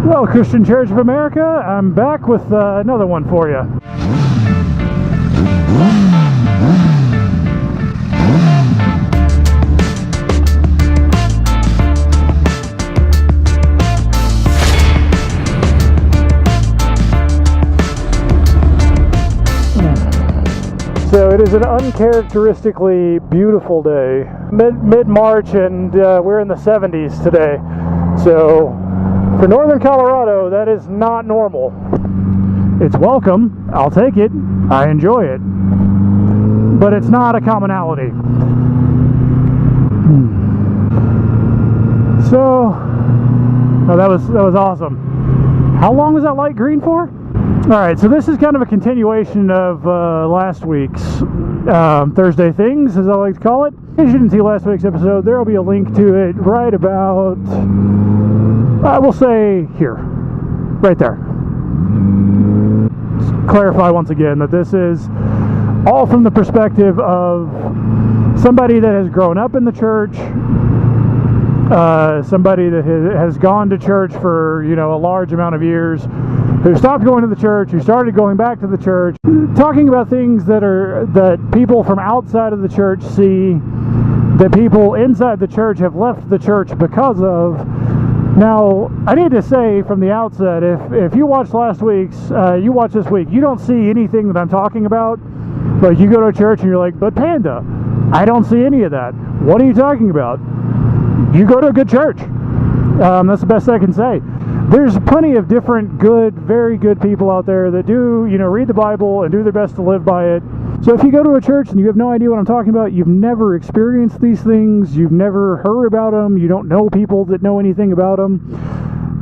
Well, Christian Church of America, I'm back with another one for you. So it is an uncharacteristically beautiful day, mid-March, and we're in the 70s today. So for northern Colorado, that is not normal. It's welcome, I'll take it, I enjoy it, but it's not a commonality. So, oh, that was awesome. How long was that light green for? Alright, so this is kind of a continuation of last week's Thursday Things, as I like to call it. If you didn't see last week's episode, there will be a link to it right about, we'll say here, right there. Just clarify once again that this is all from the perspective of somebody that has grown up in the church, somebody that has gone to church for, you know, a large amount of years, who stopped going to the church, who started going back to the church, talking about things that people from outside of the church see, that people inside the church have left the church because of. Now, I need to say from the outset, if you watched last week's, you watch this week, you don't see anything that I'm talking about. Like, you go to a church and you're like, but Panda, I don't see any of that. What are you talking about? You go to a good church. That's the best I can say. There's plenty of different good, very good people out there that do, you know, read the Bible and do their best to live by it. So if you go to a church and you have no idea what I'm talking about, you've never experienced these things, you've never heard about them, you don't know people that know anything about them,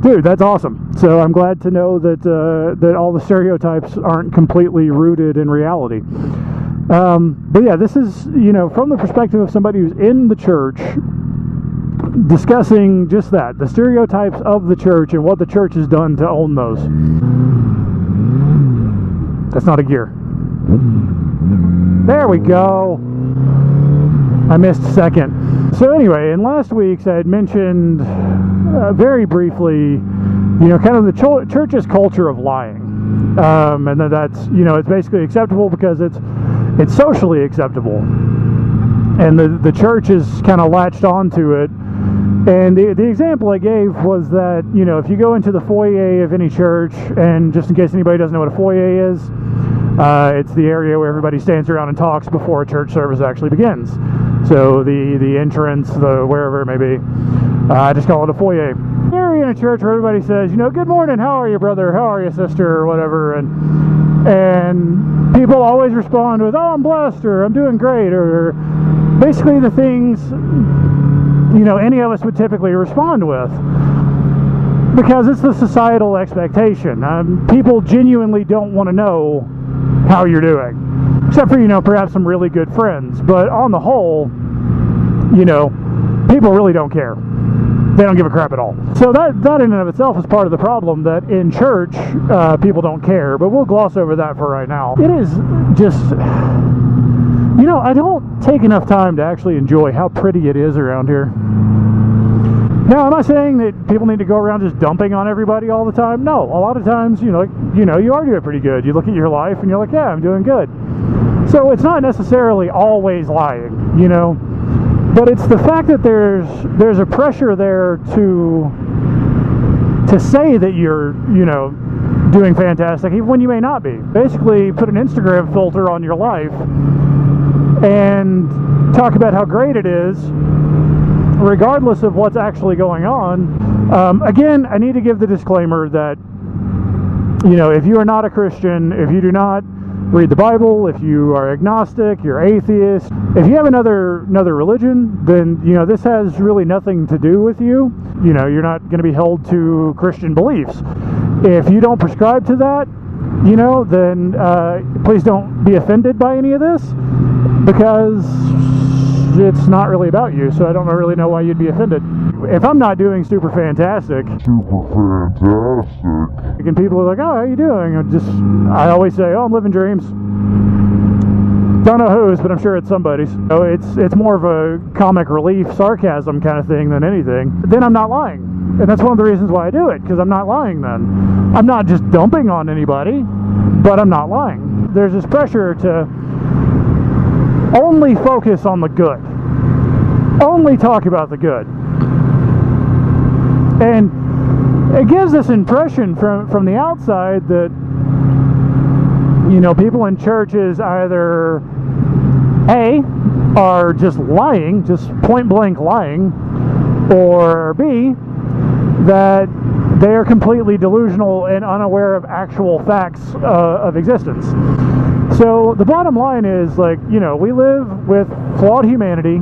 dude, that's awesome. So I'm glad to know that that all the stereotypes aren't completely rooted in reality. But yeah, this is, you know, from the perspective of somebody who's in the church, discussing just that, the stereotypes of the church and what the church has done to own those. That's not a gear. There we go. I missed a second. So anyway, in last week's I had mentioned very briefly, you know, kind of the church's culture of lying, and that's, you know, it's basically acceptable because it's socially acceptable, and the church is kind of latched onto it. And the example I gave was that, you know, if you go into the foyer of any church, and just in case anybody doesn't know what a foyer is, it's the area where everybody stands around and talks before a church service actually begins. So the entrance, the wherever it may be, I just call it a foyer. You're in a church where everybody says, you know, good morning, how are you, brother, how are you, sister, or whatever, and people always respond with, oh, I'm blessed, or I'm doing great, or basically the things, you know, any of us would typically respond with, because it's the societal expectation. People genuinely don't want to know how you're doing, except for, you know, perhaps some really good friends, but on the whole, you know, people really don't care. They don't give a crap at all. So that in and of itself is part of the problem, that in church people don't care, but we'll gloss over that for right now. It is just, you know, I don't take enough time to actually enjoy how pretty it is around here. Now, am I saying that people need to go around just dumping on everybody all the time? No, a lot of times, you know, you are doing pretty good. You look at your life and you're like, yeah, I'm doing good. So it's not necessarily always lying, you know, but it's the fact that there's a pressure there to say that you're, you know, doing fantastic, even when you may not be. Basically, put an Instagram filter on your life and talk about how great it is, regardless of what's actually going on. Again, I need to give the disclaimer that, you know, if you are not a Christian, if you do not read the Bible, if you are agnostic, you're atheist, if you have another religion, then, you know, this has really nothing to do with you. You know, you're not going to be held to Christian beliefs. If you don't prescribe to that, you know, then please don't be offended by any of this, because it's not really about you, so I don't really know why you'd be offended. If I'm not doing super fantastic, and people are like, oh, how you doing? I always say, oh, I'm living dreams. Don't know whose, but I'm sure it's somebody's. So it's more of a comic relief, sarcasm kind of thing than anything. Then I'm not lying. And that's one of the reasons why I do it, because I'm not lying then. I'm not just dumping on anybody, but I'm not lying. There's this pressure to only focus on the good. Only talk about the good. And it gives this impression from the outside that, you know, people in churches either A, are just lying, just point blank lying, or B, that they are completely delusional and unaware of actual facts of existence. So the bottom line is, like, you know, we live with flawed humanity.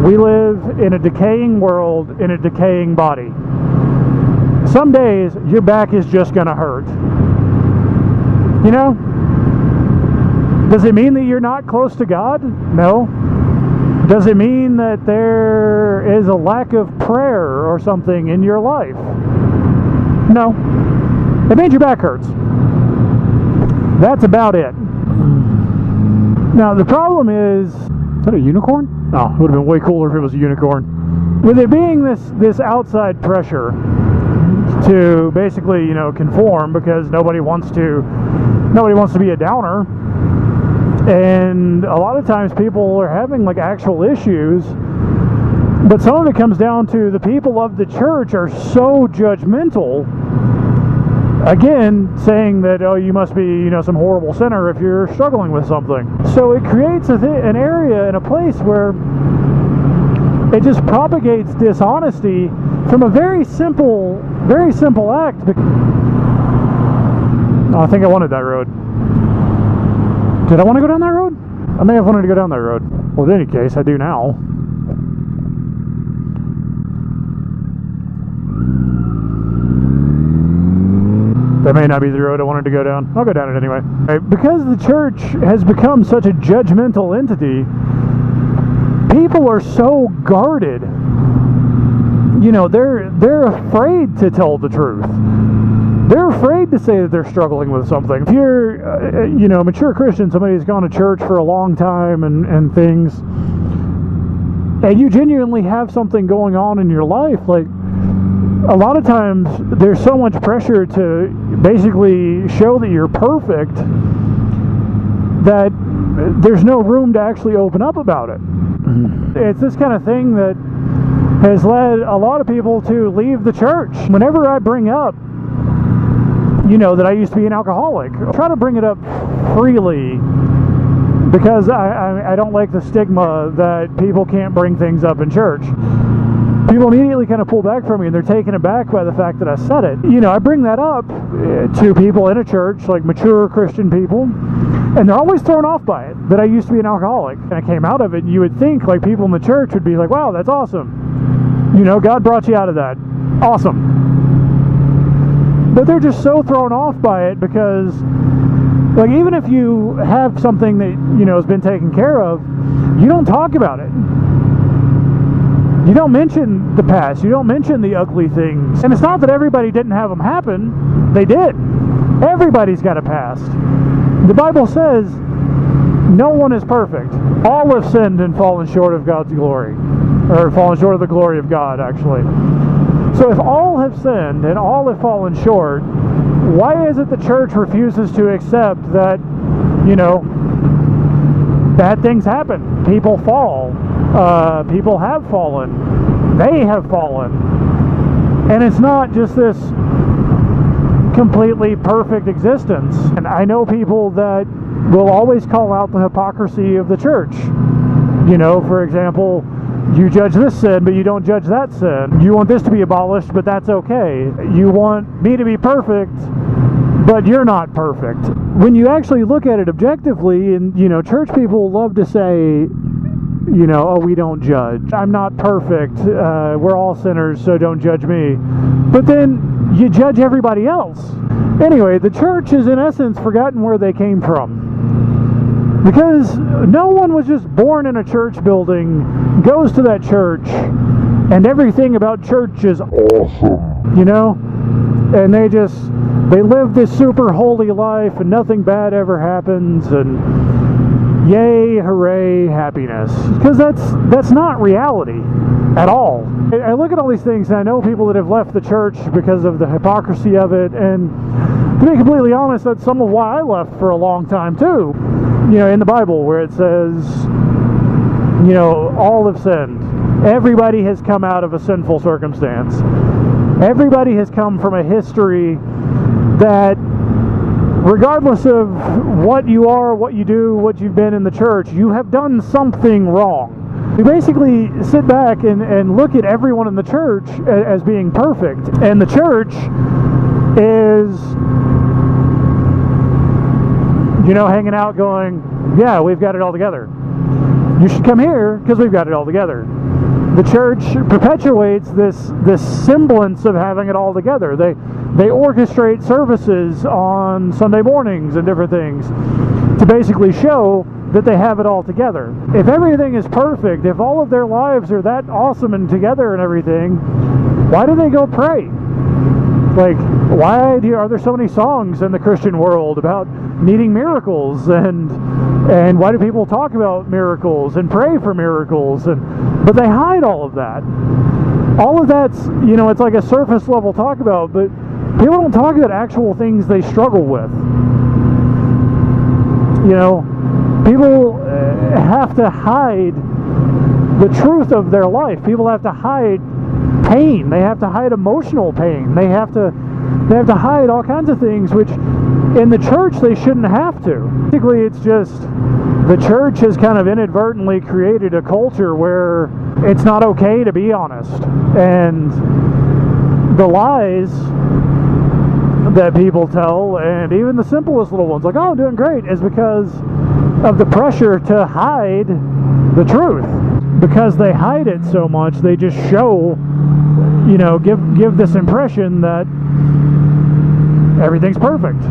We live in a decaying world, in a decaying body. Some days, your back is just going to hurt. You know? Does it mean that you're not close to God? No. Does it mean that there is a lack of prayer or something in your life? No. It means your back hurts. That's about it. Now, the problem is that a unicorn? Oh, it would have been way cooler if it was a unicorn. With it being this outside pressure to basically, you know, conform, because nobody wants to be a downer. And a lot of times people are having like actual issues, but some of it comes down to the people of the church are so judgmental, again, saying that, oh, you must be, you know, some horrible sinner if you're struggling with something. So it creates an area and a place where it just propagates dishonesty from a very simple act. Oh, I think I wanted that road. Did I want to go down that road? I may have wanted to go down that road. Well, in any case, I do now. That may not be the road I wanted to go down. I'll go down it anyway. Right, because the church has become such a judgmental entity, people are so guarded. You know, they're afraid to tell the truth. They're afraid to say that they're struggling with something. If you're, you know, a mature Christian, somebody who's gone to church for a long time and things, and you genuinely have something going on in your life, like, a lot of times there's so much pressure to basically show that you're perfect that there's no room to actually open up about it. It's this kind of thing that has led a lot of people to leave the church. Whenever I bring up, you know, that I used to be an alcoholic, I try to bring it up freely, because I don't like the stigma that people can't bring things up in church. People immediately kind of pull back from me, and they're taken aback by the fact that I said it. You know, I bring that up to people in a church, like mature Christian people, and they're always thrown off by it, that I used to be an alcoholic. And I came out of it, and you would think, like, people in the church would be like, wow, that's awesome. You know, God brought you out of that. Awesome. But they're just so thrown off by it because, like, even if you have something that, you know, has been taken care of, you don't talk about it. You don't mention the past. You don't mention the ugly things. And it's not that everybody didn't have them happen. They did. Everybody's got a past. The Bible says no one is perfect. All have sinned and fallen short of God's glory. Or fallen short of the glory of God, actually. So if all have sinned and all have fallen short, why is it the church refuses to accept that, you know, bad things happen? People fall. People have fallen. They have fallen. And it's not just this completely perfect existence. And I know people that will always call out the hypocrisy of the church. You know, for example, you judge this sin, but you don't judge that sin. You want this to be abolished, but that's okay. You want me to be perfect, but you're not perfect. When you actually look at it objectively, and, you know, church people love to say, you know, oh, we don't judge. I'm not perfect. We're all sinners, so don't judge me. But then you judge everybody else. Anyway, the church has in essence forgotten where they came from. Because no one was just born in a church building, goes to that church, and everything about church is awesome, you know? And they live this super holy life, and nothing bad ever happens, and yay, hooray, happiness. Because that's not reality at all. I look at all these things and I know people that have left the church because of the hypocrisy of it, and to be completely honest, that's some of why I left for a long time too. You know, in the Bible where it says, you know, all have sinned. Everybody has come out of a sinful circumstance. Everybody has come from a history that, regardless of what you are, what you do, what you've been in the church, you have done something wrong. We basically sit back and look at everyone in the church as being perfect. And the church is, you know, hanging out going, yeah, we've got it all together. You should come here because we've got it all together. The church perpetuates this semblance of having it all together. They orchestrate services on Sunday mornings and different things to basically show that they have it all together. If everything is perfect, if all of their lives are that awesome and together and everything, why do they go pray? Like, why are there so many songs in the Christian world about needing miracles, and why do people talk about miracles and pray for miracles? But they hide all of that. All of that's, you know, it's like a surface level talk about, but people don't talk about actual things they struggle with. You know, people have to hide the truth of their life. People have to hide pain. They have to hide emotional pain. They have to hide all kinds of things, which in the church they shouldn't have to. Basically, it's just the church has kind of inadvertently created a culture where it's not okay to be honest. And the lies that people tell, and even the simplest little ones, like, oh, I'm doing great, is because of the pressure to hide the truth. Because they hide it so much, they just show, you know, give this impression that everything's perfect.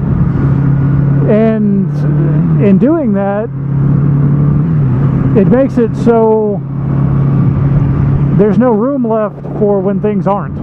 And in doing that, it makes it so there's no room left for when things aren't.